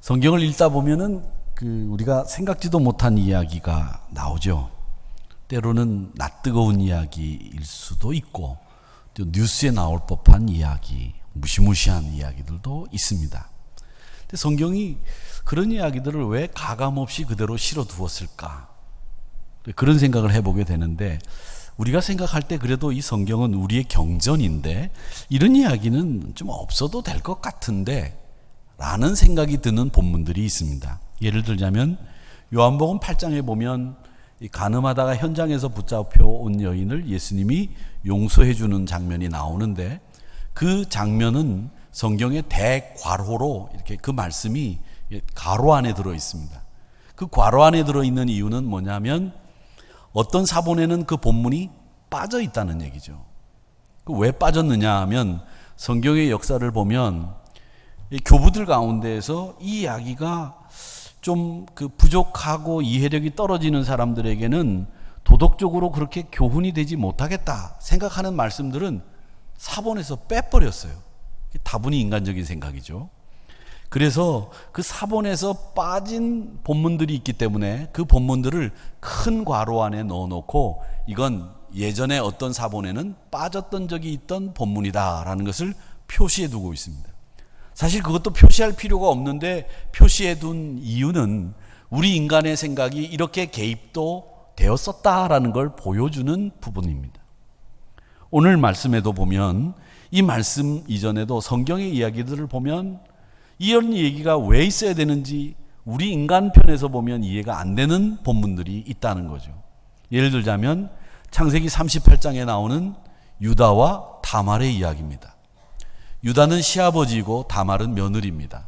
성경을 읽다 보면은 우리가 생각지도 못한 이야기가 나오죠. 때로는 낯뜨거운 이야기일 수도 있고, 또 뉴스에 나올 법한 이야기, 무시무시한 이야기들도 있습니다. 근데 성경이 그런 이야기들을 왜 가감없이 그대로 실어 두었을까? 그런 생각을 해보게 되는데, 우리가 생각할 때 그래도 이 성경은 우리의 경전인데 이런 이야기는 좀 없어도 될 것 같은데 라는 생각이 드는 본문들이 있습니다. 예를 들자면 요한복음 8장에 보면 간음하다가 현장에서 붙잡혀 온 여인을 예수님이 용서해 주는 장면이 나오는데, 그 장면은 성경의 대괄호로 이렇게 그 말씀이 괄호 안에 들어 있습니다. 그 괄호 안에 들어 있는 이유는 뭐냐면 어떤 사본에는 그 본문이 빠져 있다는 얘기죠. 왜 빠졌느냐 하면 성경의 역사를 보면 교부들 가운데에서 이 이야기가 좀 부족하고 이해력이 떨어지는 사람들에게는 도덕적으로 그렇게 교훈이 되지 못하겠다 생각하는 말씀들은 사본에서 빼버렸어요. 다분히 인간적인 생각이죠. 그래서 그 사본에서 빠진 본문들이 있기 때문에 그 본문들을 큰 괄호 안에 넣어놓고 이건 예전에 어떤 사본에는 빠졌던 적이 있던 본문이다라는 것을 표시해 두고 있습니다. 사실 그것도 표시할 필요가 없는데 표시해 둔 이유는 우리 인간의 생각이 이렇게 개입도 되었었다라는 걸 보여주는 부분입니다. 오늘 말씀에도 보면 이 말씀 이전에도 성경의 이야기들을 보면 이런 얘기가 왜 있어야 되는지 우리 인간 편에서 보면 이해가 안 되는 본문들이 있다는 거죠. 예를 들자면 창세기 38장에 나오는 유다와 다말의 이야기입니다. 유다는 시아버지이고 다말은 며느리입니다.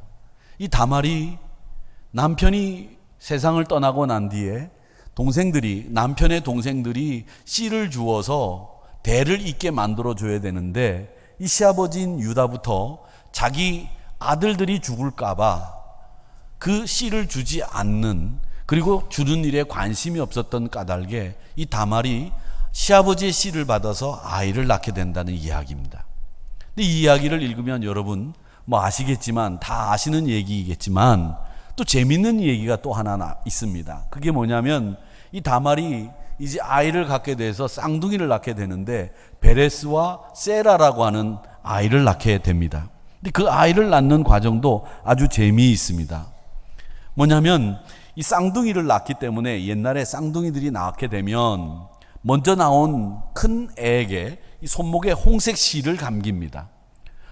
이 다말이 남편이 세상을 떠나고 난 뒤에 남편의 동생들이 씨를 주어서 대를 잇게 만들어줘야 되는데, 이 시아버지인 유다부터 자기 아들들이 죽을까봐 그 씨를 주지 않는, 그리고 주는 일에 관심이 없었던 까닭에 이 다말이 시아버지의 씨를 받아서 아이를 낳게 된다는 이야기입니다. 근데 이 이야기를 읽으면 여러분 아시겠지만, 다 아시는 얘기겠지만 또 재밌는 얘기가 또 하나 있습니다. 그게 뭐냐면 이 다말이 이제 아이를 갖게 돼서 쌍둥이를 낳게 되는데 베레스와 세라라고 하는 아이를 낳게 됩니다. 근데 그 아이를 낳는 과정도 아주 재미있습니다. 뭐냐면 이 쌍둥이를 낳기 때문에 옛날에 쌍둥이들이 낳게 되면 먼저 나온 큰 애에게 이 손목에 홍색 실을 감깁니다.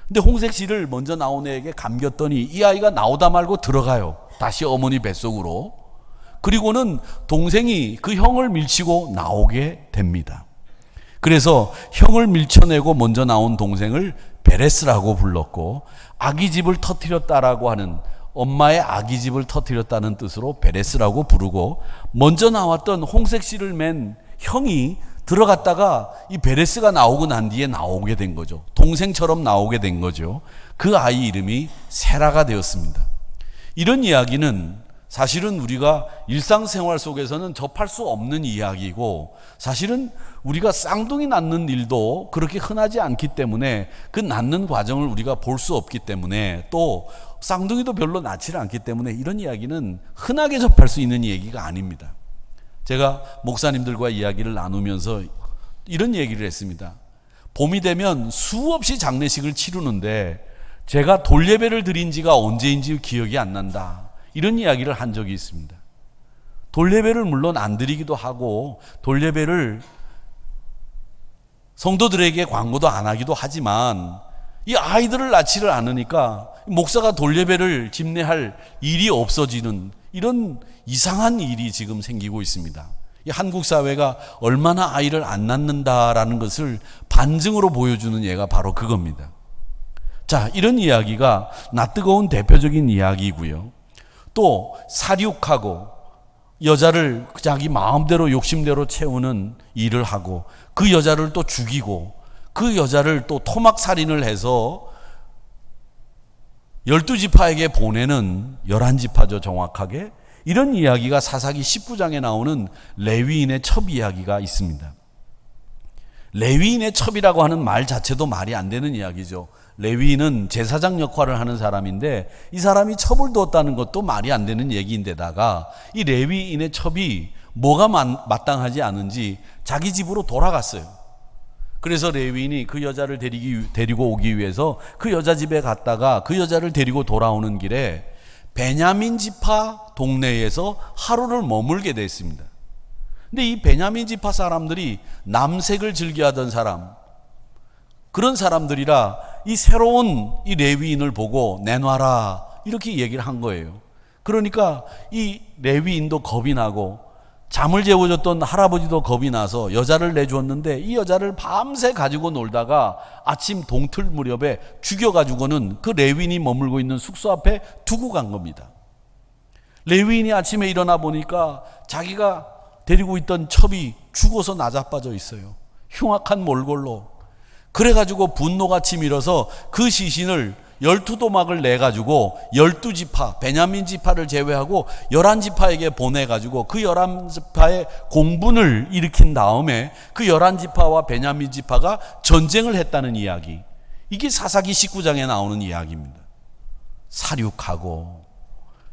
근데 홍색 실을 먼저 나온 애에게 감겼더니 이 아이가 나오다 말고 들어가요. 다시 어머니 뱃속으로. 그리고는 동생이 그 형을 밀치고 나오게 됩니다. 그래서 형을 밀쳐내고 먼저 나온 동생을 베레스라고 불렀고, 아기집을 터뜨렸다라고 하는, 엄마의 아기집을 터뜨렸다는 뜻으로 베레스라고 부르고, 먼저 나왔던 홍색 실을 맨 형이 들어갔다가 이 베레스가 나오고 난 뒤에 나오게 된 거죠. 동생처럼 나오게 된 거죠. 그 아이 이름이 세라가 되었습니다. 이런 이야기는 사실은 우리가 일상생활 속에서는 접할 수 없는 이야기고, 사실은 우리가 쌍둥이 낳는 일도 그렇게 흔하지 않기 때문에 그 낳는 과정을 우리가 볼 수 없기 때문에, 또 쌍둥이도 별로 낳지를 않기 때문에 이런 이야기는 흔하게 접할 수 있는 얘기가 아닙니다. 제가 목사님들과 이야기를 나누면서 이런 얘기를 했습니다. 봄이 되면 수없이 장례식을 치르는데 제가 돌예배를 드린 지가 언제인지 기억이 안 난다, 이런 이야기를 한 적이 있습니다. 돌예배를 물론 안 드리기도 하고 돌예배를 성도들에게 광고도 안 하기도 하지만, 이 아이들을 낳지를 않으니까 목사가 돌예배를 집례할 일이 없어지는 이런 이상한 일이 지금 생기고 있습니다. 이 한국 사회가 얼마나 아이를 안 낳는다라는 것을 반증으로 보여주는 예가 바로 그겁니다. 자, 이런 이야기가 낯뜨거운 대표적인 이야기고요. 또 사륙하고 여자를 자기 마음대로 욕심대로 채우는 일을 하고, 그 여자를 또 죽이고, 그 여자를 또 토막살인을 해서 12지파에게 보내는, 11지파죠 정확하게, 이런 이야기가 사사기 19장에 나오는 레위인의 첩 이야기가 있습니다. 레위인의 첩이라고 하는 말 자체도 말이 안 되는 이야기죠. 레위인은 제사장 역할을 하는 사람인데 이 사람이 첩을 두었다는 것도 말이 안 되는 얘기인데다가 이 레위인의 첩이 뭐가 마땅하지 않은지 자기 집으로 돌아갔어요. 그래서 레위인이 그 여자를 데리고 오기 위해서 그 여자 집에 갔다가 그 여자를 데리고 돌아오는 길에 베냐민 지파 동네에서 하루를 머물게 됐습니다. 근데 이 베냐민 지파 사람들이 남색을 즐겨하던 사람, 그런 사람들이라 이 새로운 이 레위인을 보고 내놔라 이렇게 얘기를 한 거예요. 그러니까 이 레위인도 겁이 나고 잠을 재워줬던 할아버지도 겁이 나서 여자를 내주었는데 이 여자를 밤새 가지고 놀다가 아침 동틀 무렵에 죽여가지고는 그 레위인이 머물고 있는 숙소 앞에 두고 간 겁니다. 레위인이 아침에 일어나 보니까 자기가 데리고 있던 첩이 죽어서 나자빠져 있어요. 흉악한 몰골로. 그래가지고 분노가 치밀어서 그 시신을 12도막을 내가지고 12지파, 베냐민 지파를 제외하고 11지파에게 보내가지고 그 11지파의 공분을 일으킨 다음에 그 11지파와 베냐민 지파가 전쟁을 했다는 이야기. 이게 사사기 19장에 나오는 이야기입니다. 살육하고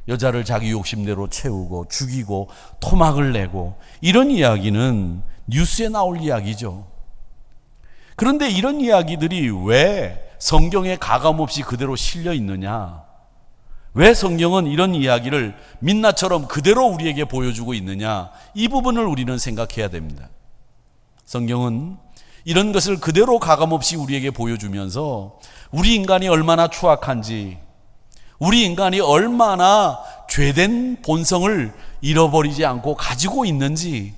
여자를 자기 욕심대로 채우고 죽이고 토막을 내고 이런 이야기는 뉴스에 나올 이야기죠. 그런데 이런 이야기들이 왜 성경에 가감없이 그대로 실려 있느냐? 왜 성경은 이런 이야기를 민나처럼 그대로 우리에게 보여주고 있느냐? 이 부분을 우리는 생각해야 됩니다. 성경은 이런 것을 그대로 가감없이 우리에게 보여주면서 우리 인간이 얼마나 추악한지, 우리 인간이 얼마나 죄된 본성을 잃어버리지 않고 가지고 있는지,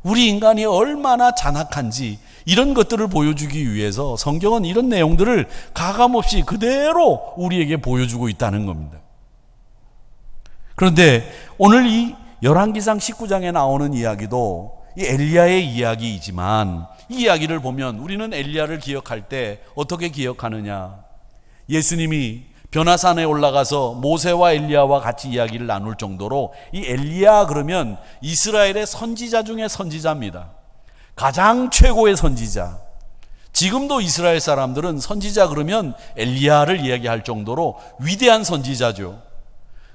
우리 인간이 얼마나 잔악한지 이런 것들을 보여주기 위해서 성경은 이런 내용들을 가감없이 그대로 우리에게 보여주고 있다는 겁니다. 그런데 오늘 이 열왕기상 19장에 나오는 이야기도 이 엘리야의 이야기이지만 이 이야기를 보면 우리는 엘리야를 기억할 때 어떻게 기억하느냐? 예수님이 변화산에 올라가서 모세와 엘리야와 같이 이야기를 나눌 정도로 이 엘리야 그러면 이스라엘의 선지자 중에 선지자입니다. 가장 최고의 선지자. 지금도 이스라엘 사람들은 선지자 그러면 엘리야를 이야기할 정도로 위대한 선지자죠.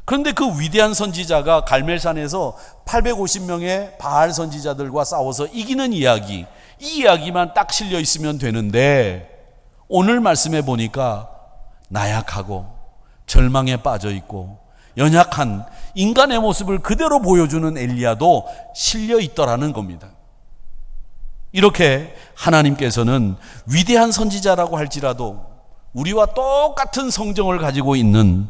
그런데 그 위대한 선지자가 갈멜산에서 850명의 바알 선지자들과 싸워서 이기는 이야기, 이 이야기만 딱 실려 있으면 되는데 오늘 말씀해 보니까 나약하고 절망에 빠져 있고 연약한 인간의 모습을 그대로 보여주는 엘리야도 실려 있더라는 겁니다. 이렇게 하나님께서는 위대한 선지자라고 할지라도 우리와 똑같은 성정을 가지고 있는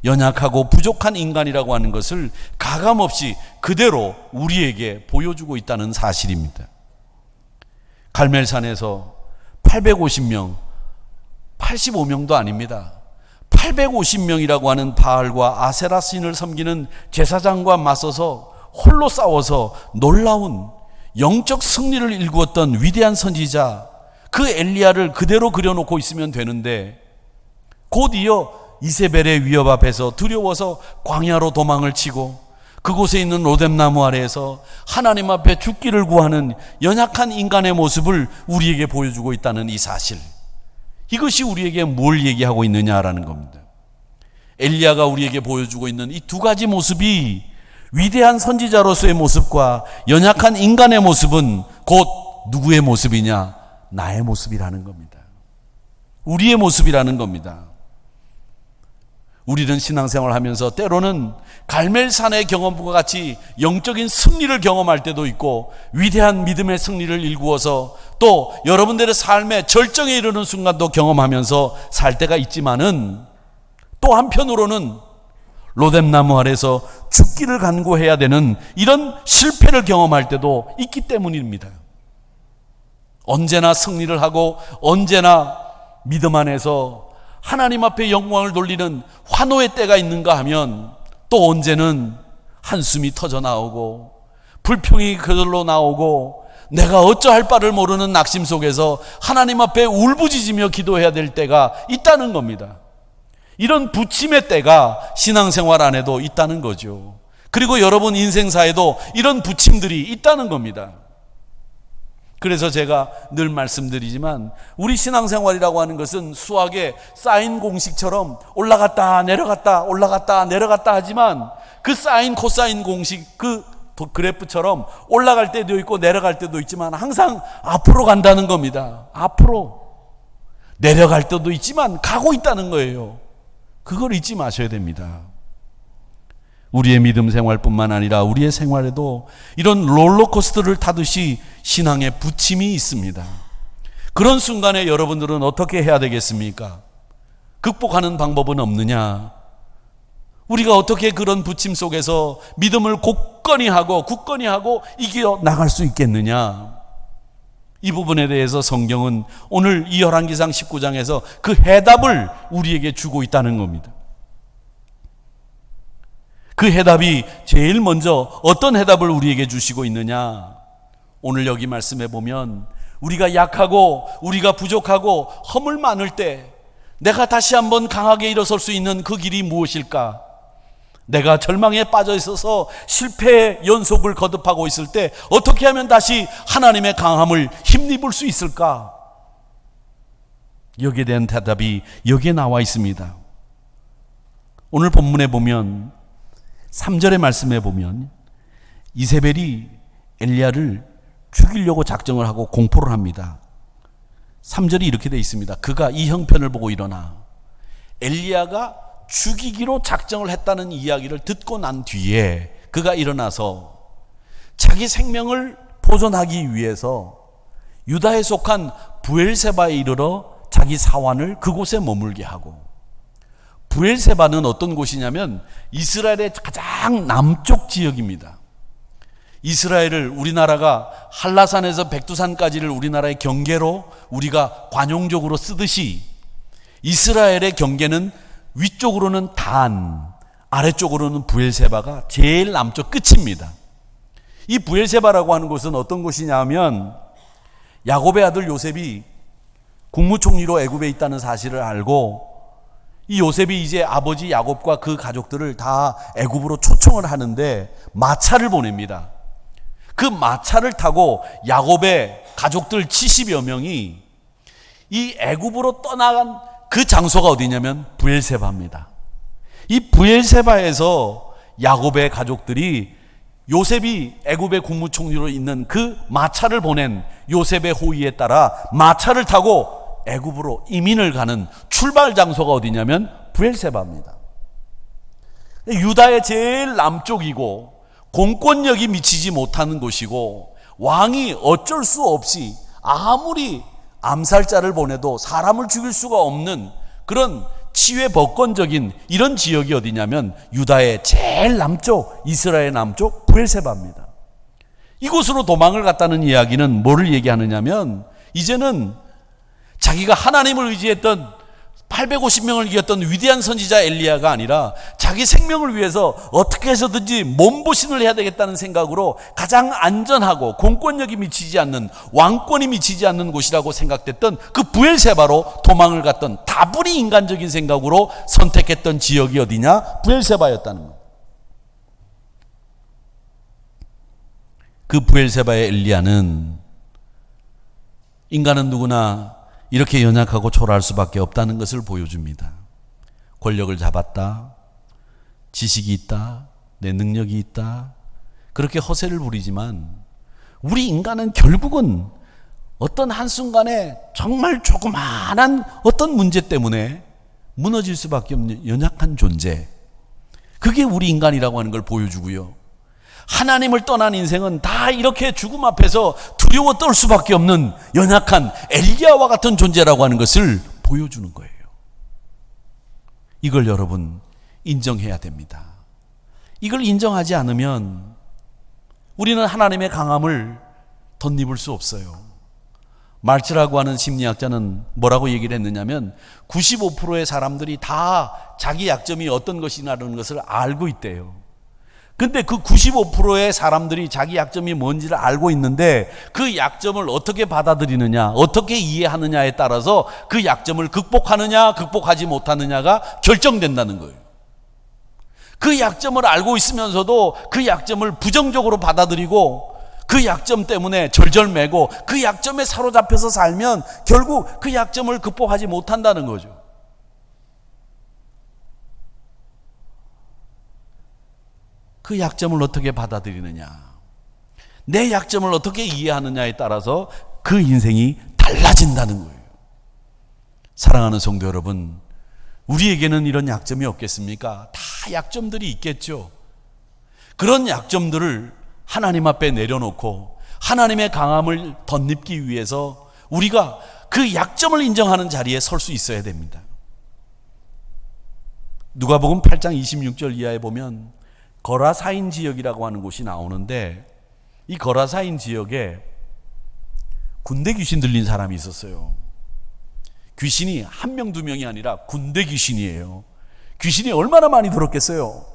연약하고 부족한 인간이라고 하는 것을 가감없이 그대로 우리에게 보여주고 있다는 사실입니다. 갈멜산에서 850명, 85명도 아닙니다. 850명이라고 하는 바알과 아세라 신을 섬기는 제사장과 맞서서 홀로 싸워서 놀라운 영적 승리를 일구었던 위대한 선지자, 그 엘리야를 그대로 그려놓고 있으면 되는데 곧 이어 이세벨의 위협 앞에서 두려워서 광야로 도망을 치고 그곳에 있는 로뎀나무 아래에서 하나님 앞에 죽기를 구하는 연약한 인간의 모습을 우리에게 보여주고 있다는 이 사실, 이것이 우리에게 뭘 얘기하고 있느냐라는 겁니다. 엘리야가 우리에게 보여주고 있는 이 두 가지 모습이 위대한 선지자로서의 모습과 연약한 인간의 모습은 곧 누구의 모습이냐? 나의 모습이라는 겁니다. 우리의 모습이라는 겁니다. 우리는 신앙생활을 하면서 때로는 갈멜산의 경험과 같이 영적인 승리를 경험할 때도 있고 위대한 믿음의 승리를 일구어서 또 여러분들의 삶의 절정에 이르는 순간도 경험하면서 살 때가 있지만은 또 한편으로는 로뎀나무 아래서 죽기를 간구해야 되는 이런 실패를 경험할 때도 있기 때문입니다. 언제나 승리를 하고 언제나 믿음 안에서 하나님 앞에 영광을 돌리는 환호의 때가 있는가 하면 또 언제는 한숨이 터져 나오고 불평이 그들로 나오고 내가 어쩌할 바를 모르는 낙심 속에서 하나님 앞에 울부짖으며 기도해야 될 때가 있다는 겁니다. 이런 부침의 때가 신앙생활 안에도 있다는 거죠. 그리고 여러분 인생사에도 이런 부침들이 있다는 겁니다. 그래서 제가 늘 말씀드리지만 우리 신앙생활이라고 하는 것은 수학의 사인 공식처럼 올라갔다 내려갔다 올라갔다 내려갔다 하지만 그 사인 코사인 공식 그 그래프처럼 올라갈 때도 있고 내려갈 때도 있지만 항상 앞으로 간다는 겁니다. 앞으로. 내려갈 때도 있지만 가고 있다는 거예요. 그걸 잊지 마셔야 됩니다. 우리의 믿음 생활뿐만 아니라 우리의 생활에도 이런 롤러코스터를 타듯이 신앙의 부침이 있습니다. 그런 순간에 여러분들은 어떻게 해야 되겠습니까? 극복하는 방법은 없느냐? 우리가 어떻게 그런 부침 속에서 믿음을 굳건히 하고 이겨 나갈 수 있겠느냐? 이 부분에 대해서 성경은 오늘 이 열왕기상 19장에서 그 해답을 우리에게 주고 있다는 겁니다. 그 해답이 제일 먼저 어떤 해답을 우리에게 주시고 있느냐? 오늘 여기 말씀해 보면 우리가 약하고 우리가 부족하고 허물 많을 때 내가 다시 한번 강하게 일어설 수 있는 그 길이 무엇일까? 내가 절망에 빠져 있어서 실패의 연속을 거듭하고 있을 때 어떻게 하면 다시 하나님의 강함을 힘입을 수 있을까? 여기에 대한 대답이 여기에 나와 있습니다. 오늘 본문에 보면 3절의 말씀에 보면 이세벨이 엘리야를 죽이려고 작정을 하고 공포를 합니다. 3절이 이렇게 되어 있습니다. 그가 이 형편을 보고 일어나 엘리야가 죽이기로 작정을 했다는 이야기를 듣고 난 뒤에 그가 일어나서 자기 생명을 보존하기 위해서 유다에 속한 브엘세바에 이르러 자기 사환을 그곳에 머물게 하고, 브엘세바는 어떤 곳이냐면 이스라엘의 가장 남쪽 지역입니다. 이스라엘을 우리나라가 한라산에서 백두산까지를 우리나라의 경계로 우리가 관용적으로 쓰듯이 이스라엘의 경계는 위쪽으로는 단, 아래쪽으로는 브엘세바가 제일 남쪽 끝입니다. 이 브엘세바라고 하는 곳은 어떤 곳이냐면 야곱의 아들 요셉이 국무총리로 애굽에 있다는 사실을 알고 이 요셉이 이제 아버지 야곱과 그 가족들을 다 애굽으로 초청을 하는데 마차를 보냅니다. 그 마차를 타고 야곱의 가족들 70여 명이 이 애굽으로 떠나간 그 장소가 어디냐면 브엘세바입니다. 이 브엘세바에서 야곱의 가족들이 요셉이 애굽의 국무총리로 있는 그 마차를 보낸 요셉의 호의에 따라 마차를 타고 애굽으로 이민을 가는 출발 장소가 어디냐면 브엘세바입니다. 유다의 제일 남쪽이고 공권력이 미치지 못하는 곳이고 왕이 어쩔 수 없이 아무리 암살자를 보내도 사람을 죽일 수가 없는 그런 치외법권적인 이런 지역이 어디냐면 유다의 제일 남쪽, 이스라엘 남쪽 브엘세바입니다. 이곳으로 도망을 갔다는 이야기는 뭐를 얘기하느냐면 이제는 자기가 하나님을 의지했던 850명을 이겼던 위대한 선지자 엘리야가 아니라 자기 생명을 위해서 어떻게 해서든지 몸보신을 해야 되겠다는 생각으로 가장 안전하고 공권력이 미치지 않는, 왕권이 미치지 않는 곳이라고 생각됐던 그 브엘세바로 도망을 갔던, 다분히 인간적인 생각으로 선택했던 지역이 어디냐? 브엘세바였다는 겁니다. 그 브엘세바의 엘리야는 인간은 누구나 이렇게 연약하고 초라할 수밖에 없다는 것을 보여줍니다. 권력을 잡았다, 지식이 있다, 내 능력이 있다, 그렇게 허세를 부리지만 우리 인간은 결국은 어떤 한순간에 정말 조그마한 어떤 문제 때문에 무너질 수밖에 없는 연약한 존재, 그게 우리 인간이라고 하는 걸 보여주고요. 하나님을 떠난 인생은 다 이렇게 죽음 앞에서 두려워 떨 수밖에 없는 연약한 엘리야와 같은 존재라고 하는 것을 보여주는 거예요. 이걸 여러분 인정해야 됩니다. 이걸 인정하지 않으면 우리는 하나님의 강함을 덧입을 수 없어요. 말츠라고 하는 심리학자는 뭐라고 얘기를 했느냐면 95%의 사람들이 다 자기 약점이 어떤 것이냐는 것을 알고 있대요. 근데 그 95%의 사람들이 자기 약점이 뭔지를 알고 있는데 그 약점을 어떻게 받아들이느냐, 어떻게 이해하느냐에 따라서 그 약점을 극복하느냐, 극복하지 못하느냐가 결정된다는 거예요. 그 약점을 알고 있으면서도 그 약점을 부정적으로 받아들이고 그 약점 때문에 절절매고 그 약점에 사로잡혀서 살면 결국 그 약점을 극복하지 못한다는 거죠. 그 약점을 어떻게 받아들이느냐, 내 약점을 어떻게 이해하느냐에 따라서 그 인생이 달라진다는 거예요. 사랑하는 성도 여러분, 우리에게는 이런 약점이 없겠습니까? 다 약점들이 있겠죠. 그런 약점들을 하나님 앞에 내려놓고 하나님의 강함을 덧입기 위해서 우리가 그 약점을 인정하는 자리에 설 수 있어야 됩니다. 누가복음 8장 26절 이하에 보면 거라사인 지역이라고 하는 곳이 나오는데, 이 거라사인 지역에 군대 귀신 들린 사람이 있었어요. 귀신이 한 명, 두 명이 아니라 군대 귀신이에요. 귀신이 얼마나 많이 들었겠어요?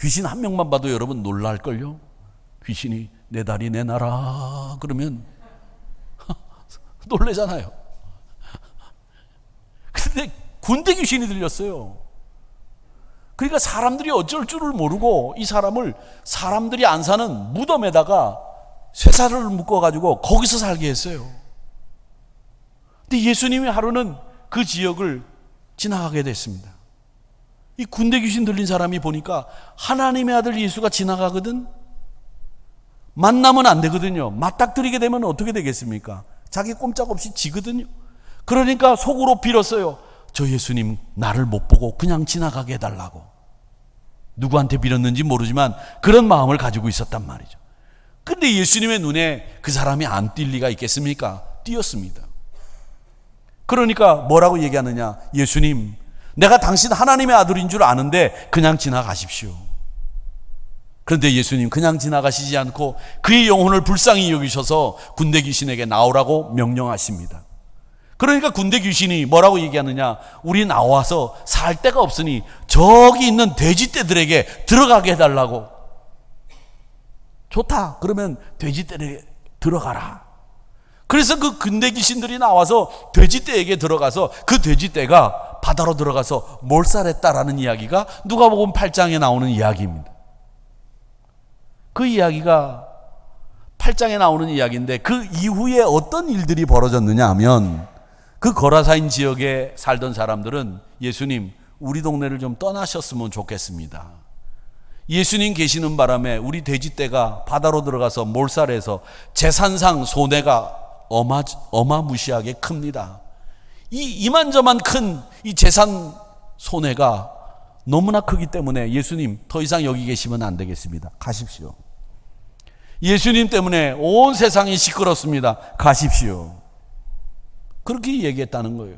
귀신 한 명만 봐도 여러분 놀랄걸요? 귀신이 내 다리 내놔라 그러면 놀래잖아요. 근데 군대 귀신이 들렸어요. 그러니까 사람들이 어쩔 줄을 모르고 이 사람을 사람들이 안 사는 무덤에다가 쇠사슬을 묶어가지고 거기서 살게 했어요. 근데 예수님이 하루는 그 지역을 지나가게 됐습니다. 이 군대 귀신 들린 사람이 보니까 하나님의 아들 예수가 지나가거든. 만나면 안 되거든요. 맞닥뜨리게 되면 어떻게 되겠습니까? 자기 꼼짝없이 지거든요. 그러니까 속으로 빌었어요. 저 예수님 나를 못 보고 그냥 지나가게 해달라고. 누구한테 빌었는지 모르지만 그런 마음을 가지고 있었단 말이죠. 근데 예수님의 눈에 그 사람이 안 띌 리가 있겠습니까? 띄었습니다. 그러니까 뭐라고 얘기하느냐, 예수님 내가 당신 하나님의 아들인 줄 아는데 그냥 지나가십시오. 그런데 예수님 그냥 지나가시지 않고 그의 영혼을 불쌍히 여기셔서 군대 귀신에게 나오라고 명령하십니다. 그러니까 군대 귀신이 뭐라고 얘기하느냐, 우리 나와서 살 데가 없으니 저기 있는 돼지떼들에게 들어가게 해달라고. 좋다, 그러면 돼지떼에게 들어가라. 그래서 그 군대 귀신들이 나와서 돼지떼에게 들어가서 그 돼지떼가 바다로 들어가서 몰살했다라는 이야기가 누가복음 8장에 나오는 이야기입니다. 그 이야기가 8장에 나오는 이야기인데, 그 이후에 어떤 일들이 벌어졌느냐 하면, 그 거라사인 지역에 살던 사람들은 예수님 우리 동네를 좀 떠나셨으면 좋겠습니다. 예수님 계시는 바람에 우리 돼지떼가 바다로 들어가서 몰살해서 재산상 손해가 어마무시하게 큽니다. 이만저만 큰 이 재산 손해가 너무나 크기 때문에 예수님 더 이상 여기 계시면 안 되겠습니다. 가십시오. 예수님 때문에 온 세상이 시끄럽습니다. 가십시오. 그렇게 얘기했다는 거예요.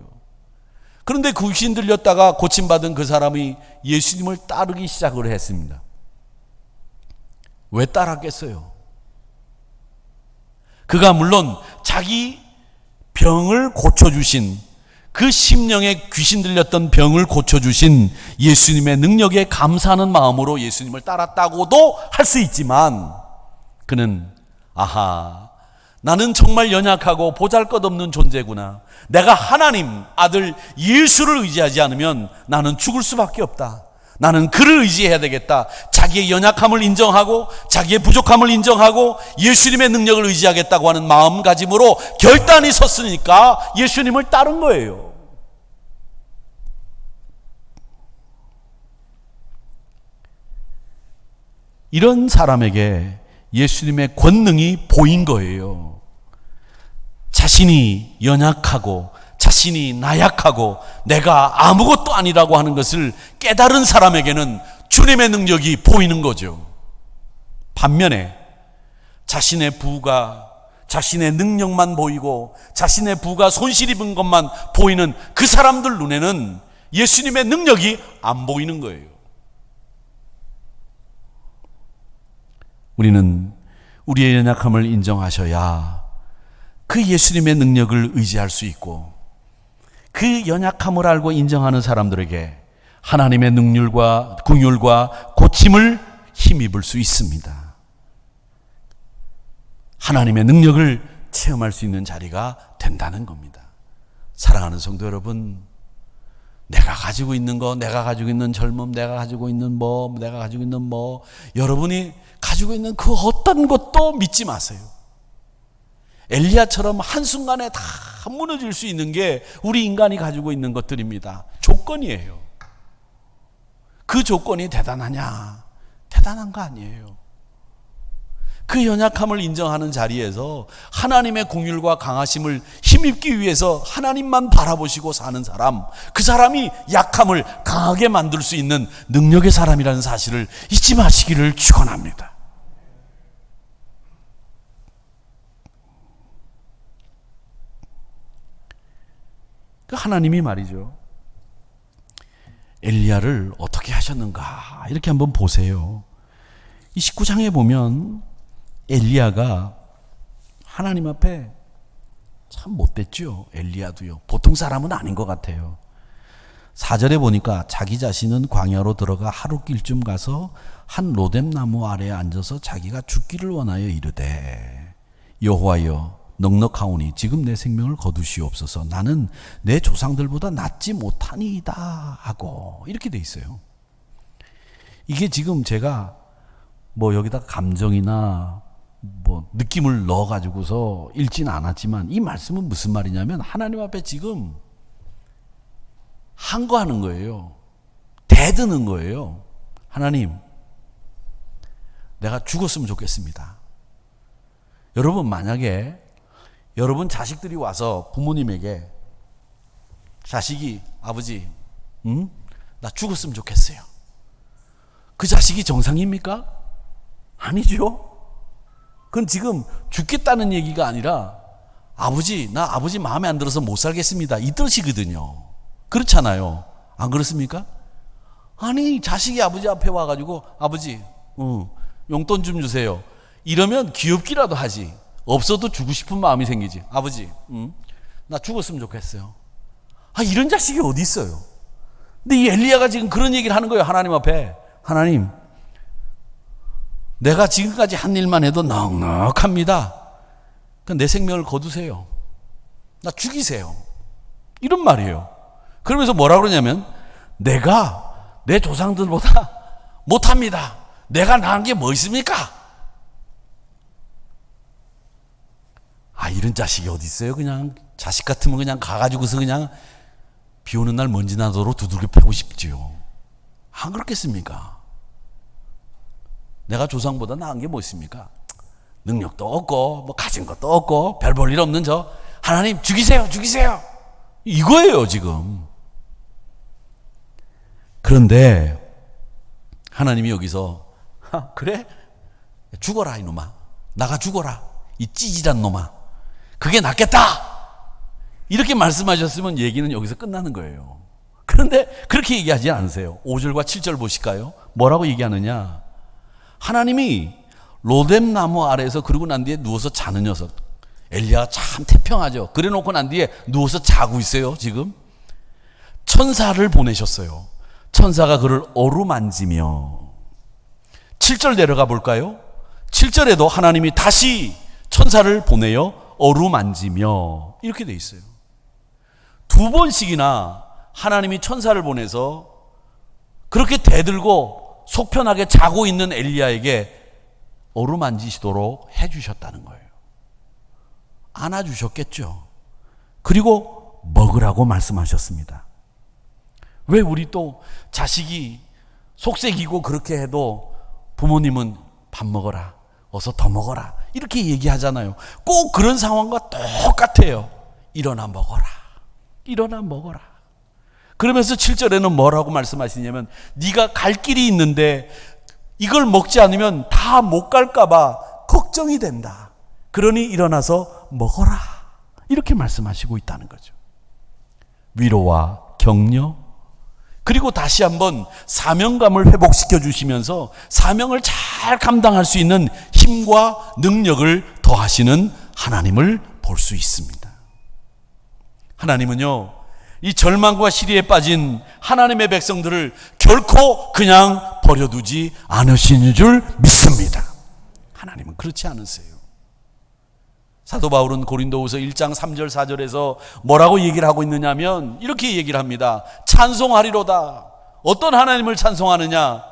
그런데 귀신 들렸다가 고침받은 그 사람이 예수님을 따르기 시작을 했습니다. 왜 따랐겠어요? 그가 물론 자기 병을 고쳐주신, 그 심령에 귀신 들렸던 병을 고쳐주신 예수님의 능력에 감사하는 마음으로 예수님을 따랐다고도 할 수 있지만, 그는 아하, 나는 정말 연약하고 보잘것없는 존재구나. 내가 하나님 아들 예수를 의지하지 않으면 나는 죽을 수밖에 없다. 나는 그를 의지해야 되겠다. 자기의 연약함을 인정하고 자기의 부족함을 인정하고 예수님의 능력을 의지하겠다고 하는 마음가짐으로 결단이 섰으니까 예수님을 따른 거예요. 이런 사람에게 예수님의 권능이 보인 거예요. 자신이 연약하고 자신이 나약하고 내가 아무것도 아니라고 하는 것을 깨달은 사람에게는 주님의 능력이 보이는 거죠. 반면에 자신의 부가, 자신의 능력만 보이고 자신의 부가 손실 입은 것만 보이는 그 사람들 눈에는 예수님의 능력이 안 보이는 거예요. 우리는 우리의 연약함을 인정하셔야 그 예수님의 능력을 의지할 수 있고, 그 연약함을 알고 인정하는 사람들에게 하나님의 능률과 긍휼과 고침을 힘입을 수 있습니다. 하나님의 능력을 체험할 수 있는 자리가 된다는 겁니다. 사랑하는 성도 여러분, 내가 가지고 있는 거, 내가 가지고 있는 젊음, 내가 가지고 있는 내가 가지고 있는 여러분이 가지고 있는 그 어떤 것도 믿지 마세요. 엘리야처럼 한순간에 다 무너질 수 있는 게 우리 인간이 가지고 있는 것들입니다. 조건이에요. 그 조건이 대단하냐? 대단한 거 아니에요. 그 연약함을 인정하는 자리에서 하나님의 긍휼과 강하심을 힘입기 위해서 하나님만 바라보시고 사는 사람, 그 사람이 약함을 강하게 만들 수 있는 능력의 사람이라는 사실을 잊지 마시기를 축원합니다. 그 하나님이 말이죠, 엘리야를 어떻게 하셨는가 이렇게 한번 보세요. 이 19장에 보면 엘리야가 하나님 앞에 참 못됐죠. 엘리야도요. 보통 사람은 아닌 것 같아요. 4절에 보니까 자기 자신은 광야로 들어가 하루길쯤 가서 한 로뎀나무 아래에 앉아서 자기가 죽기를 원하여 이르되 여호와여 넉넉하오니 지금 내 생명을 거두시옵소서. 나는 내 조상들보다 낫지 못하니이다 하고 이렇게 돼 있어요. 이게 지금 제가 여기다 감정이나 느낌을 넣어가지고서 읽지는 않았지만 이 말씀은 무슨 말이냐면 하나님 앞에 지금 항거하는 거예요. 대드는 거예요. 하나님, 내가 죽었으면 좋겠습니다. 여러분, 만약에 여러분 자식들이 와서 부모님에게 자식이 아버지, 나 죽었으면 좋겠어요. 그 자식이 정상입니까? 아니죠. 그건 지금 죽겠다는 얘기가 아니라 아버지, 나 아버지 마음에 안 들어서 못 살겠습니다. 이 뜻이거든요. 그렇잖아요. 안 그렇습니까? 아니, 자식이 아버지 앞에 와가지고 아버지, 용돈 좀 주세요. 이러면 귀엽기라도 하지. 없어도 주고 싶은 마음이 생기지. 아버지, 나 죽었으면 좋겠어요. 이런 자식이 어디 있어요? 근데 이 엘리야가 지금 그런 얘기를 하는 거예요. 하나님 앞에. 하나님, 내가 지금까지 한 일만 해도 넉넉합니다. 내 생명을 거두세요. 나 죽이세요. 이런 말이에요. 그러면서 뭐라 그러냐면 내가 내 조상들보다 못합니다. 내가 나은 게 뭐 있습니까? 이런 자식이 어디 있어요? 그냥 자식 같으면 그냥 가가지고서 그냥 비 오는 날 먼지 나도록 두들겨 패고 싶지요. 안 그렇겠습니까? 내가 조상보다 나은 게 뭐 있습니까? 능력도 없고 가진 것도 없고 별 볼 일 없는 저 하나님 죽이세요, 죽이세요. 이거예요 지금. 그런데 하나님이 여기서 그래? 죽어라 이놈아. 나가 죽어라. 이 찌질한 놈아. 그게 낫겠다. 이렇게 말씀하셨으면 얘기는 여기서 끝나는 거예요. 그런데 그렇게 얘기하지 않으세요. 5절과 7절 보실까요? 뭐라고 얘기하느냐? 하나님이 로뎀나무 아래에서 그러고 난 뒤에 누워서 자는 녀석. 엘리야가 참 태평하죠. 그래 놓고 난 뒤에 누워서 자고 있어요 지금. 천사를 보내셨어요. 천사가 그를 어루만지며. 7절 내려가 볼까요? 7절에도 하나님이 다시 천사를 보내어 어루만지며 이렇게 돼 있어요. 두 번씩이나 하나님이 천사를 보내서 그렇게 대들고 속편하게 자고 있는 엘리야에게 어루만지시도록 해주셨다는 거예요. 안아주셨겠죠. 그리고 먹으라고 말씀하셨습니다. 왜 우리 또 자식이 속색이고 그렇게 해도 부모님은 밥 먹어라, 어서 더 먹어라 이렇게 얘기하잖아요. 꼭 그런 상황과 똑같아요. 일어나 먹어라, 일어나 먹어라. 그러면서 7절에는 뭐라고 말씀하시냐면 네가 갈 길이 있는데 이걸 먹지 않으면 다 못 갈까 봐 걱정이 된다. 그러니 일어나서 먹어라. 이렇게 말씀하시고 있다는 거죠. 위로와 격려, 그리고 다시 한번 사명감을 회복시켜 주시면서 사명을 잘 감당할 수 있는 힘과 능력을 더하시는 하나님을 볼 수 있습니다. 하나님은요, 이 절망과 시리에 빠진 하나님의 백성들을 결코 그냥 버려두지 않으시는 줄 믿습니다. 하나님은 그렇지 않으세요. 사도 바울은 고린도후서 1장 3절 4절에서 뭐라고 얘기를 하고 있느냐면 이렇게 얘기를 합니다. 찬송하리로다. 어떤 하나님을 찬송하느냐?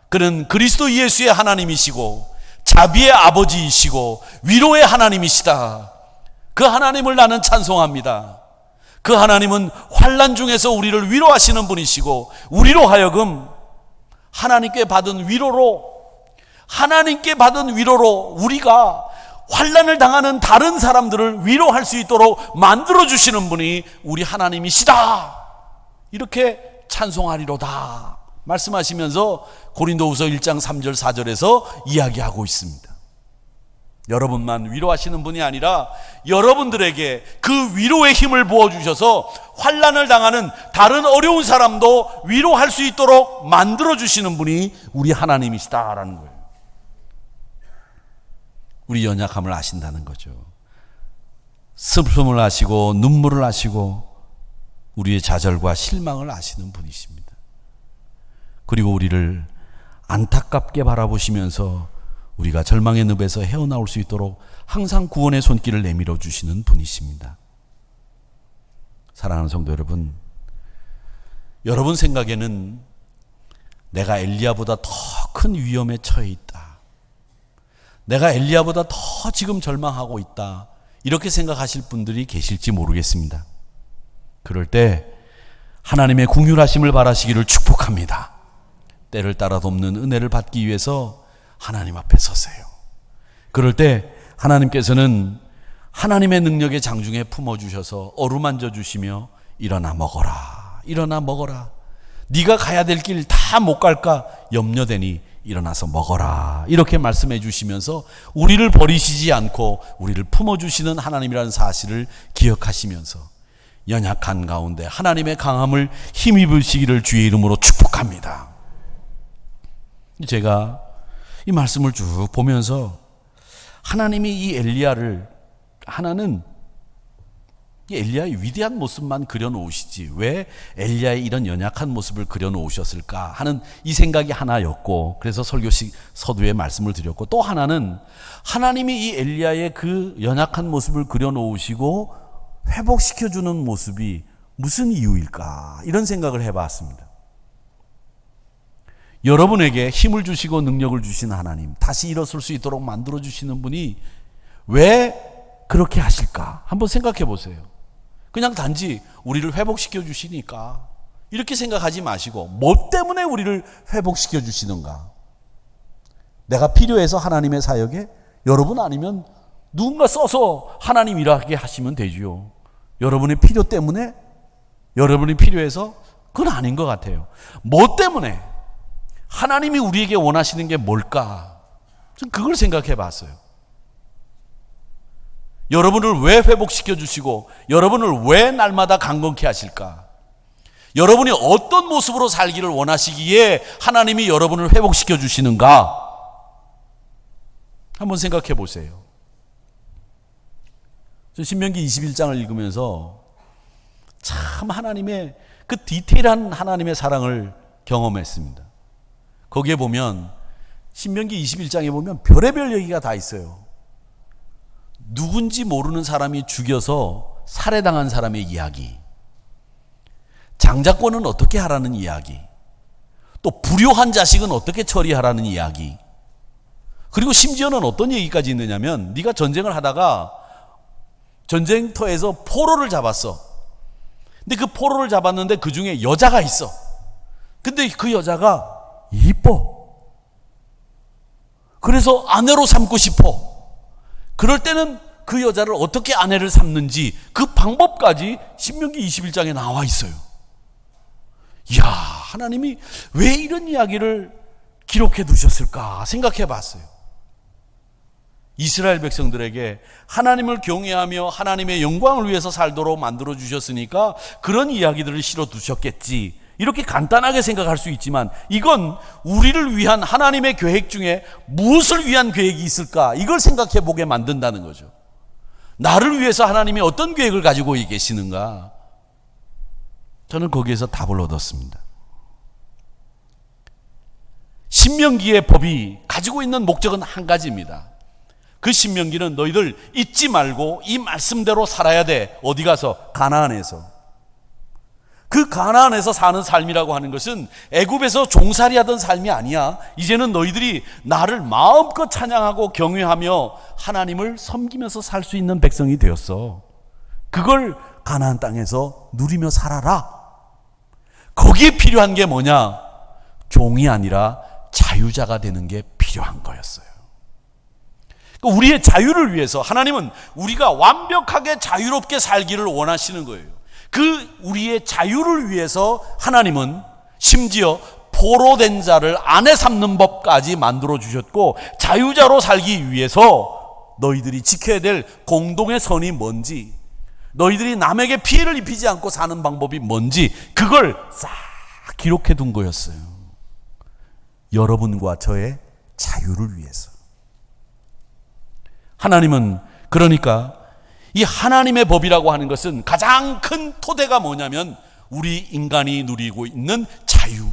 그는 그리스도 예수의 하나님이시고 자비의 아버지이시고 위로의 하나님이시다. 그 하나님을 나는 찬송합니다. 그 하나님은 환난 중에서 우리를 위로하시는 분이시고 우리로 하여금 하나님께 받은 위로로 우리가 환난을 당하는 다른 사람들을 위로할 수 있도록 만들어주시는 분이 우리 하나님이시다. 이렇게 찬송하리로다 말씀하시면서 고린도후서 1장 3절 4절에서 이야기하고 있습니다. 여러분만 위로하시는 분이 아니라 여러분들에게 그 위로의 힘을 부어주셔서 환난을 당하는 다른 어려운 사람도 위로할 수 있도록 만들어주시는 분이 우리 하나님이시다라는 거예요. 우리 연약함을 아신다는 거죠. 슬픔을 아시고 눈물을 아시고 우리의 좌절과 실망을 아시는 분이십니다. 그리고 우리를 안타깝게 바라보시면서 우리가 절망의 늪에서 헤어나올 수 있도록 항상 구원의 손길을 내밀어 주시는 분이십니다. 사랑하는 성도 여러분, 여러분 생각에는 내가 엘리야보다 더 큰 위험에 처해 있다, 내가 엘리야보다 더 지금 절망하고 있다, 이렇게 생각하실 분들이 계실지 모르겠습니다. 그럴 때 하나님의 긍휼하심을 바라시기를 축복합니다. 때를 따라 돕는 은혜를 받기 위해서 하나님 앞에 서세요. 그럴 때 하나님께서는 하나님의 능력의 장중에 품어주셔서 어루만져 주시며 일어나 먹어라, 일어나 먹어라, 네가 가야 될 길 다 못 갈까 염려되니 일어나서 먹어라, 이렇게 말씀해 주시면서 우리를 버리시지 않고 우리를 품어주시는 하나님이라는 사실을 기억하시면서 연약한 가운데 하나님의 강함을 힘입으시기를 주의 이름으로 축복합니다. 제가 이 말씀을 쭉 보면서 하나님이 이 엘리야를, 하나는 이 엘리야의 위대한 모습만 그려놓으시지 왜 엘리야의 이런 연약한 모습을 그려놓으셨을까 하는 이 생각이 하나였고, 그래서 설교식 서두에 말씀을 드렸고, 또 하나는 하나님이 이 엘리야의 그 연약한 모습을 그려놓으시고 회복시켜주는 모습이 무슨 이유일까, 이런 생각을 해봤습니다. 여러분에게 힘을 주시고 능력을 주신 하나님, 다시 일어설 수 있도록 만들어주시는 분이 왜 그렇게 하실까 한번 생각해 보세요. 그냥 단지 우리를 회복시켜 주시니까 이렇게 생각하지 마시고, 뭐 때문에 우리를 회복시켜 주시는가? 내가 필요해서 하나님의 사역에 여러분 아니면 누군가 써서 하나님 일하게 하시면 되지요. 여러분의 필요 때문에, 여러분이 필요해서, 그건 아닌 것 같아요. 뭐 때문에 하나님이 우리에게 원하시는 게 뭘까? 전 그걸 생각해 봤어요. 여러분을 왜 회복시켜 주시고 여러분을 왜 날마다 강건케 하실까? 여러분이 어떤 모습으로 살기를 원하시기에 하나님이 여러분을 회복시켜 주시는가? 한번 생각해 보세요. 저 신명기 21장을 읽으면서 참 하나님의 그 디테일한 하나님의 사랑을 경험했습니다. 거기에 보면 신명기 21장에 보면 별의별 얘기가 다 있어요. 누군지 모르는 사람이 죽여서 살해당한 사람의 이야기, 장자권은 어떻게 하라는 이야기, 또 불효한 자식은 어떻게 처리하라는 이야기, 그리고 심지어는 어떤 얘기까지 있느냐면 네가 전쟁을 하다가 전쟁터에서 포로를 잡았어. 근데 그 포로를 잡았는데 그 중에 여자가 있어. 근데 그 여자가 이뻐. 그래서 아내로 삼고 싶어. 그럴 때는 그 여자를 어떻게 아내를 삼는지 그 방법까지 신명기 21장에 나와 있어요. 이야, 하나님이 왜 이런 이야기를 기록해 두셨을까 생각해 봤어요. 이스라엘 백성들에게 하나님을 경외하며 하나님의 영광을 위해서 살도록 만들어 주셨으니까 그런 이야기들을 실어 두셨겠지, 이렇게 간단하게 생각할 수 있지만 이건 우리를 위한 하나님의 계획 중에 무엇을 위한 계획이 있을까, 이걸 생각해 보게 만든다는 거죠. 나를 위해서 하나님이 어떤 계획을 가지고 계시는가? 저는 거기에서 답을 얻었습니다. 신명기의 법이 가지고 있는 목적은 한 가지입니다. 그 신명기는 너희들 잊지 말고 이 말씀대로 살아야 돼. 어디 가서? 가나안에서. 그 가나안에서 사는 삶이라고 하는 것은 애굽에서 종살이 하던 삶이 아니야. 이제는 너희들이 나를 마음껏 찬양하고 경외하며 하나님을 섬기면서 살 수 있는 백성이 되었어. 그걸 가나안 땅에서 누리며 살아라. 거기에 필요한 게 뭐냐? 종이 아니라 자유자가 되는 게 필요한 거였어요. 우리의 자유를 위해서 하나님은 우리가 완벽하게 자유롭게 살기를 원하시는 거예요. 그 우리의 자유를 위해서 하나님은 심지어 포로된 자를 아내 삼는 법까지 만들어 주셨고, 자유자로 살기 위해서 너희들이 지켜야 될 공동의 선이 뭔지, 너희들이 남에게 피해를 입히지 않고 사는 방법이 뭔지, 그걸 싹 기록해 둔 거였어요. 여러분과 저의 자유를 위해서. 하나님은 그러니까 이 하나님의 법이라고 하는 것은 가장 큰 토대가 뭐냐면 우리 인간이 누리고 있는 자유.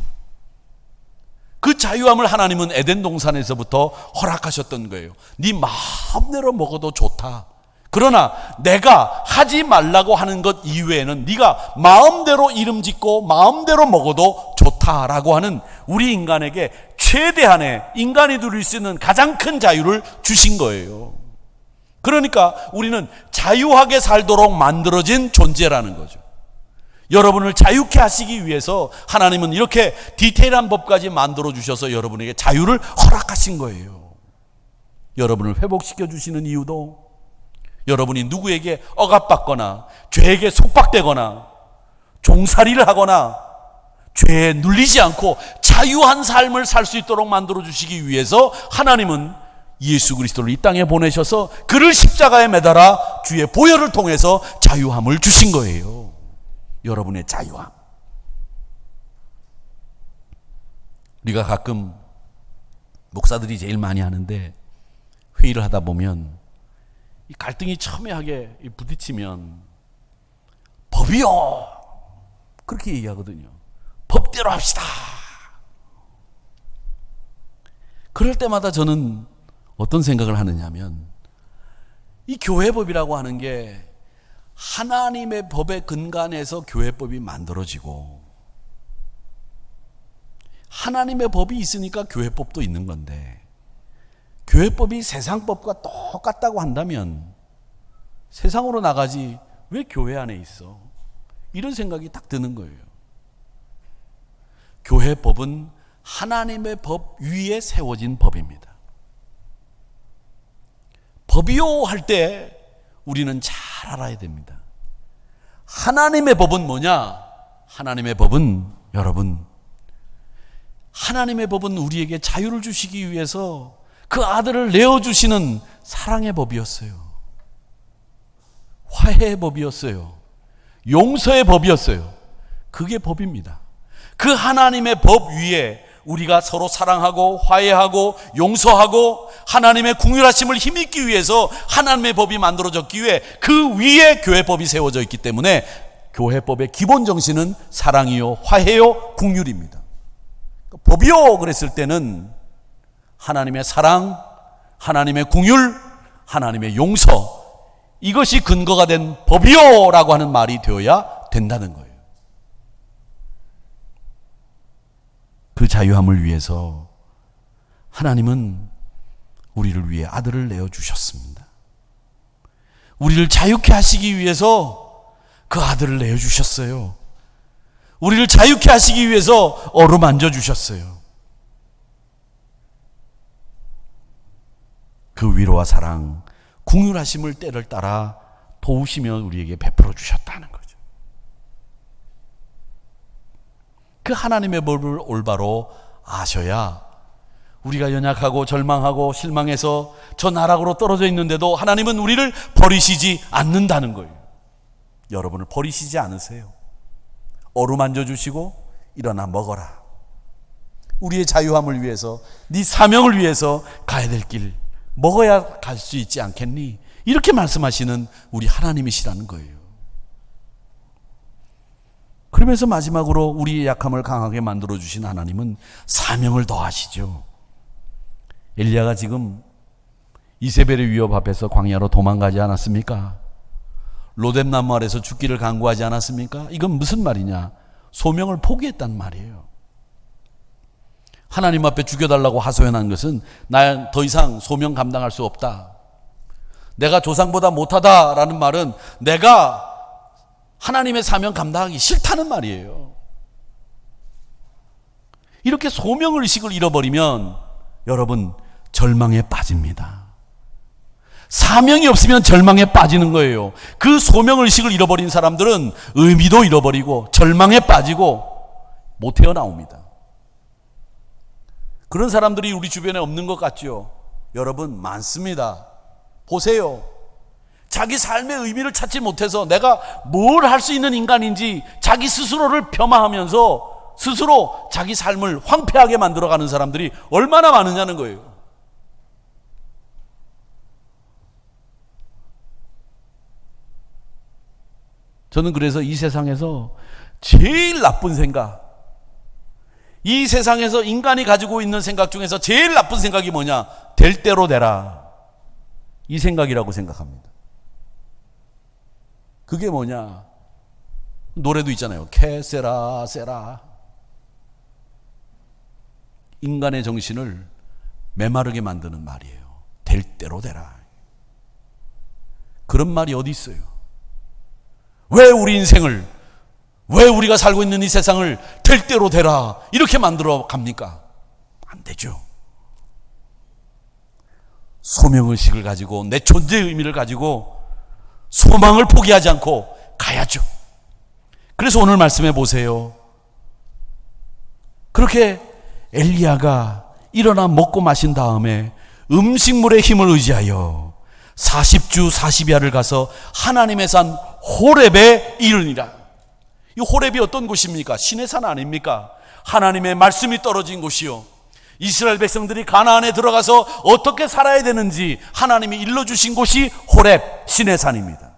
그 자유함을 하나님은 에덴 동산에서부터 허락하셨던 거예요. 네 마음대로 먹어도 좋다. 그러나 내가 하지 말라고 하는 것 이외에는 네가 마음대로 이름 짓고 마음대로 먹어도 좋다라고 하는 우리 인간에게 최대한의 인간이 누릴 수 있는 가장 큰 자유를 주신 거예요. 그러니까 우리는 자유하게 살도록 만들어진 존재라는 거죠. 여러분을 자유케 하시기 위해서 하나님은 이렇게 디테일한 법까지 만들어 주셔서 여러분에게 자유를 허락하신 거예요. 여러분을 회복시켜 주시는 이유도 여러분이 누구에게 억압받거나 죄에게 속박되거나 종살이를 하거나 죄에 눌리지 않고 자유한 삶을 살 수 있도록 만들어 주시기 위해서 하나님은 예수 그리스도를 이 땅에 보내셔서 그를 십자가에 매달아 주의 보혈을 통해서 자유함을 주신 거예요. 여러분의 자유함. 우리가 가끔 목사들이 제일 많이 하는데, 회의를 하다 보면 이 갈등이 첨예하게 부딪히면 법이요, 그렇게 얘기하거든요. 법대로 합시다. 그럴 때마다 저는 어떤 생각을 하느냐 하면, 이 교회법이라고 하는 게 하나님의 법의 근간에서 교회법이 만들어지고, 하나님의 법이 있으니까 교회법도 있는 건데, 교회법이 세상법과 똑같다고 한다면 세상으로 나가지 왜 교회 안에 있어? 이런 생각이 딱 드는 거예요. 교회법은 하나님의 법 위에 세워진 법입니다. 법이요 할 때 우리는 잘 알아야 됩니다. 하나님의 법은 뭐냐? 하나님의 법은, 여러분, 하나님의 법은 우리에게 자유를 주시기 위해서 그 아들을 내어주시는 사랑의 법이었어요. 화해의 법이었어요. 용서의 법이었어요. 그게 법입니다. 그 하나님의 법 위에 우리가 서로 사랑하고 화해하고 용서하고 하나님의 긍휼하심을 힘입기 위해서 하나님의 법이 만들어졌기 위해 그 위에 교회법이 세워져 있기 때문에 교회법의 기본 정신은 사랑이요 화해요 긍휼입니다. 법이요 그랬을 때는 하나님의 사랑, 하나님의 긍휼, 하나님의 용서, 이것이 근거가 된 법이요라고 하는 말이 되어야 된다는 거예요. 그 자유함을 위해서 하나님은 우리를 위해 아들을 내어주셨습니다. 우리를 자유케 하시기 위해서 그 아들을 내어주셨어요. 우리를 자유케 하시기 위해서 어루만져 주셨어요. 그 위로와 사랑, 긍휼하심을 때를 따라 도우시며 우리에게 베풀어 주셨다는 거죠. 그 하나님의 법을 올바로 아셔야 우리가 연약하고 절망하고 실망해서 저 나락으로 떨어져 있는데도 하나님은 우리를 버리시지 않는다는 거예요. 여러분을 버리시지 않으세요. 어루만져 주시고 일어나 먹어라. 우리의 자유함을 위해서, 네 사명을 위해서 가야 될 길 먹어야 갈 수 있지 않겠니? 이렇게 말씀하시는 우리 하나님이시라는 거예요. 그러면서 마지막으로 우리의 약함을 강하게 만들어주신 하나님은 사명을 더하시죠. 엘리야가 지금 이세벨의 위협 앞에서 광야로 도망가지 않았습니까? 로뎀나무 아래서 죽기를 간구하지 않았습니까? 이건 무슨 말이냐? 소명을 포기했단 말이에요. 하나님 앞에 죽여달라고 하소연한 것은 나 더 이상 소명 감당할 수 없다. 내가 조상보다 못하다라는 말은 내가 하나님의 사명 감당하기 싫다는 말이에요. 이렇게 소명의식을 잃어버리면 여러분 절망에 빠집니다. 사명이 없으면 절망에 빠지는 거예요. 그 소명의식을 잃어버린 사람들은 의미도 잃어버리고 절망에 빠지고 못 헤어나옵니다. 그런 사람들이 우리 주변에 없는 것 같죠? 여러분 많습니다. 보세요. 자기 삶의 의미를 찾지 못해서 내가 뭘 할 수 있는 인간인지 자기 스스로를 폄하하면서 스스로 자기 삶을 황폐하게 만들어가는 사람들이 얼마나 많으냐는 거예요. 저는 그래서 이 세상에서 제일 나쁜 생각, 이 세상에서 인간이 가지고 있는 생각 중에서 제일 나쁜 생각이 뭐냐? 될 대로 되라. 이 생각이라고 생각합니다. 그게 뭐냐? 노래도 있잖아요. 캐세라 세라. 인간의 정신을 메마르게 만드는 말이에요. 될 대로 되라. 그런 말이 어디 있어요? 왜 우리 인생을, 왜 우리가 살고 있는 이 세상을 될 대로 되라 이렇게 만들어 갑니까? 안 되죠. 소명의식을 가지고 내 존재의 의미를 가지고 소망을 포기하지 않고 가야죠. 그래서 오늘 말씀해 보세요. 그렇게 엘리야가 일어나 먹고 마신 다음에 음식물의 힘을 의지하여 40주 40야를 가서 하나님의 산 호렙에 이르니라. 이 호렙이 어떤 곳입니까? 신의 산 아닙니까? 하나님의 말씀이 떨어진 곳이요, 이스라엘 백성들이 가나안에 들어가서 어떻게 살아야 되는지 하나님이 일러주신 곳이 호렙, 신의 산입니다.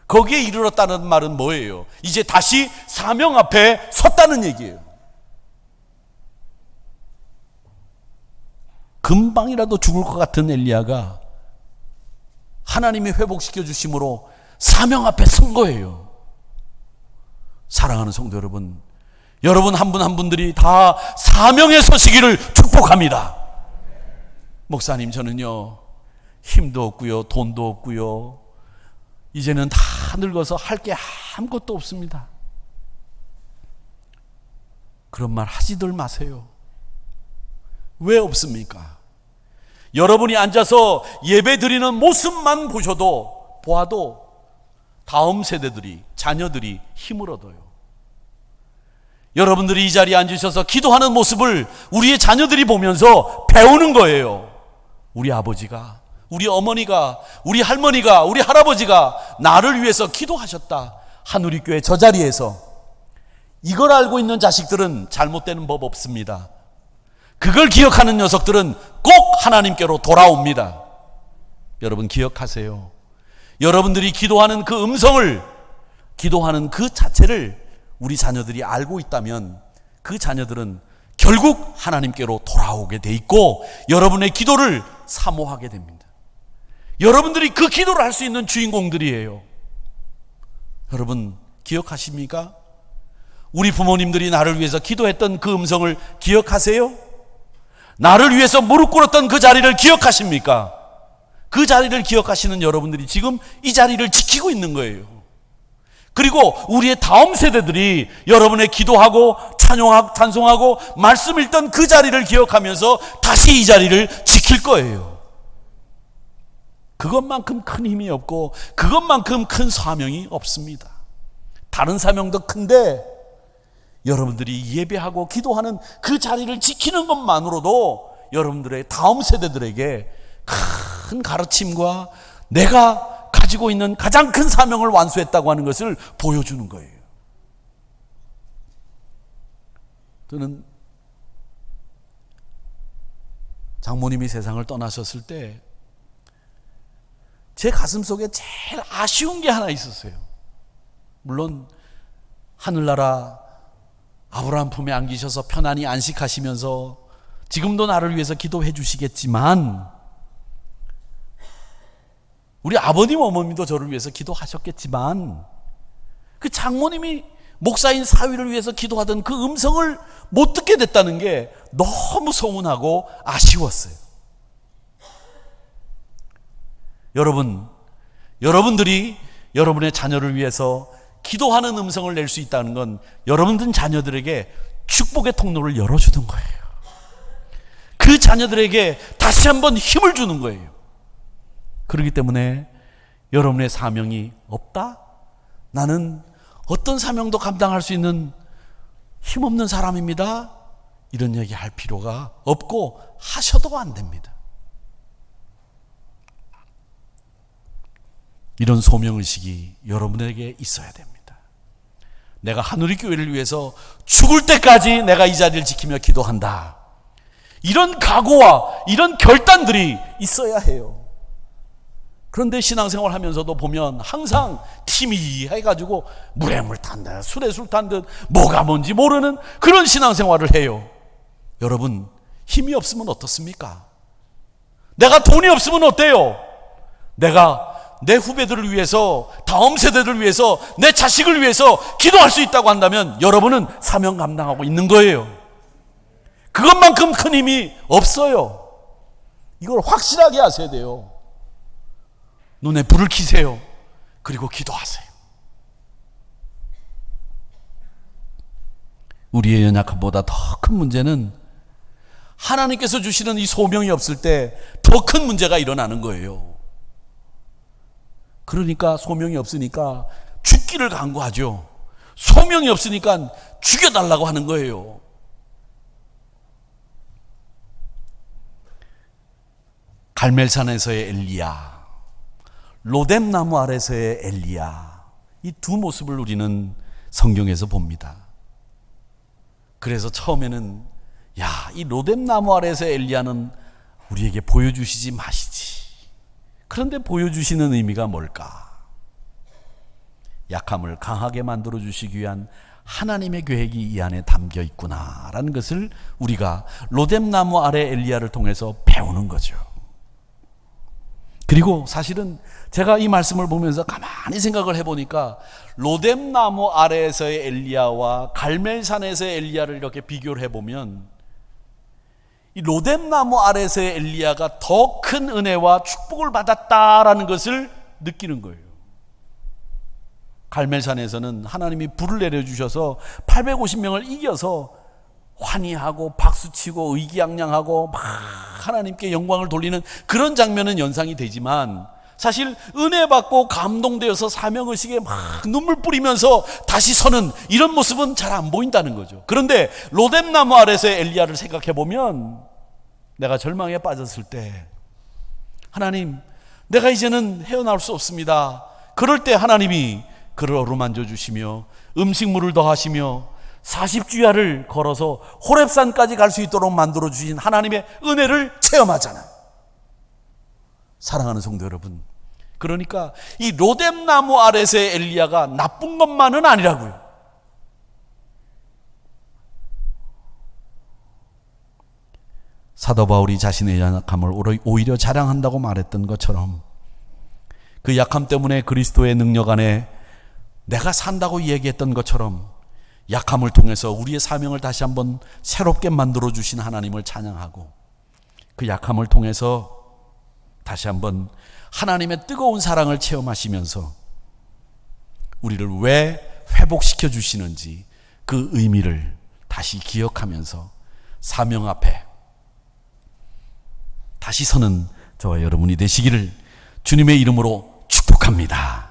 거기에 이르렀다는 말은 뭐예요? 이제 다시 사명 앞에 섰다는 얘기예요. 금방이라도 죽을 것 같은 엘리야가 하나님이 회복시켜 주심으로 사명 앞에 선 거예요. 사랑하는 성도 여러분, 여러분 한 분 한 분들이 다 사명에 서시기를 축복합니다. 목사님, 저는요 힘도 없고요, 돈도 없고요, 이제는 다 늙어서 할 게 아무것도 없습니다. 그런 말 하지들 마세요. 왜 없습니까? 여러분이 앉아서 예배 드리는 모습만 보아도 다음 세대들이, 자녀들이 힘을 얻어요. 여러분들이 이 자리에 앉으셔서 기도하는 모습을 우리의 자녀들이 보면서 배우는 거예요. 우리 아버지가, 우리 어머니가, 우리 할머니가, 우리 할아버지가 나를 위해서 기도하셨다. 한우리교회 저 자리에서. 이걸 알고 있는 자식들은 잘못되는 법 없습니다. 그걸 기억하는 녀석들은 꼭 하나님께로 돌아옵니다. 여러분 기억하세요. 여러분들이 기도하는 그 음성을, 기도하는 그 자체를 우리 자녀들이 알고 있다면 그 자녀들은 결국 하나님께로 돌아오게 돼 있고 여러분의 기도를 사모하게 됩니다. 여러분들이 그 기도를 할 수 있는 주인공들이에요. 여러분 기억하십니까? 우리 부모님들이 나를 위해서 기도했던 그 음성을 기억하세요? 나를 위해서 무릎 꿇었던 그 자리를 기억하십니까? 그 자리를 기억하시는 여러분들이 지금 이 자리를 지키고 있는 거예요. 그리고 우리의 다음 세대들이 여러분의 기도하고 찬송하고 말씀 읽던 그 자리를 기억하면서 다시 이 자리를 지킬 거예요. 그것만큼 큰 힘이 없고 그것만큼 큰 사명이 없습니다. 다른 사명도 큰데 여러분들이 예배하고 기도하는 그 자리를 지키는 것만으로도 여러분들의 다음 세대들에게 큰 가르침과 내가 가지고 있는 가장 큰 사명을 완수했다고 하는 것을 보여주는 거예요. 저는 장모님이 세상을 떠나셨을 때 제 가슴 속에 제일 아쉬운 게 하나 있었어요. 물론 하늘나라 아브라함 품에 안기셔서 편안히 안식하시면서 지금도 나를 위해서 기도해 주시겠지만, 우리 아버님 어머님도 저를 위해서 기도하셨겠지만, 그 장모님이 목사인 사위를 위해서 기도하던 그 음성을 못 듣게 됐다는 게 너무 서운하고 아쉬웠어요. 여러분들이 여러분의 자녀를 위해서 기도하는 음성을 낼 수 있다는 건 여러분들 자녀들에게 축복의 통로를 열어주는 거예요. 그 자녀들에게 다시 한번 힘을 주는 거예요. 그렇기 때문에 여러분의 사명이 없다? 나는 어떤 사명도 감당할 수 있는 힘없는 사람입니다. 이런 얘기 할 필요가 없고 하셔도 안 됩니다. 이런 소명의식이 여러분에게 있어야 됩니다. 내가 하누리 교회를 위해서 죽을 때까지 내가 이 자리를 지키며 기도한다. 이런 각오와 이런 결단들이 있어야 해요. 그런데 신앙생활 하면서도 보면 항상 팀이 해가지고 물에 물 탄다, 술에 술 탄 듯 뭐가 뭔지 모르는 그런 신앙생활을 해요. 여러분, 힘이 없으면 어떻습니까? 내가 돈이 없으면 어때요? 내가 내 후배들을 위해서, 다음 세대들을 위해서, 내 자식을 위해서 기도할 수 있다고 한다면 여러분은 사명 감당하고 있는 거예요. 그것만큼 큰 힘이 없어요. 이걸 확실하게 하셔야 돼요. 눈에 불을 켜세요. 그리고 기도하세요. 우리의 연약함보다 더 큰 문제는 하나님께서 주시는 이 소명이 없을 때 더 큰 문제가 일어나는 거예요. 그러니까 소명이 없으니까 죽기를 간구하죠. 소명이 없으니까 죽여달라고 하는 거예요. 갈멜산에서의 엘리야, 로뎀나무 아래서의 엘리야, 이 두 모습을 우리는 성경에서 봅니다. 그래서 처음에는 이 로뎀나무 아래서의 엘리야는 우리에게 보여주시지 마시지. 그런데 보여주시는 의미가 뭘까? 약함을 강하게 만들어 주시기 위한 하나님의 계획이 이 안에 담겨 있구나라는 것을 우리가 로뎀나무 아래 엘리야를 통해서 배우는 거죠. 그리고 사실은 제가 이 말씀을 보면서 가만히 생각을 해보니까 로뎀나무 아래에서의 엘리야와 갈멜산에서의 엘리야를 이렇게 비교를 해보면 이 로뎀나무 아래에서의 엘리야가 더 큰 은혜와 축복을 받았다라는 것을 느끼는 거예요. 갈멜산에서는 하나님이 불을 내려주셔서 850명을 이겨서 환희하고 박수치고 의기양양하고 막 하나님께 영광을 돌리는 그런 장면은 연상이 되지만 사실 은혜 받고 감동되어서 사명의식에 막 눈물 뿌리면서 다시 서는 이런 모습은 잘 안 보인다는 거죠. 그런데 로뎀나무 아래서의 엘리야를 생각해 보면 내가 절망에 빠졌을 때 하나님, 내가 이제는 헤어나올 수 없습니다. 그럴 때 하나님이 그를 어루만져 주시며 음식물을 더하시며 40주야를 걸어서 호렙산까지 갈 수 있도록 만들어 주신 하나님의 은혜를 체험하잖아요. 사랑하는 성도 여러분, 그러니까 이 로뎀나무 아래서의 엘리야가 나쁜 것만은 아니라고요. 사도 바울이 자신의 약함을 오히려 자랑한다고 말했던 것처럼 그 약함 때문에 그리스도의 능력 안에 내가 산다고 얘기했던 것처럼 약함을 통해서 우리의 사명을 다시 한번 새롭게 만들어 주신 하나님을 찬양하고 그 약함을 통해서 다시 한번 하나님의 뜨거운 사랑을 체험하시면서 우리를 왜 회복시켜 주시는지 그 의미를 다시 기억하면서 사명 앞에 다시 서는 저와 여러분이 되시기를 주님의 이름으로 축복합니다.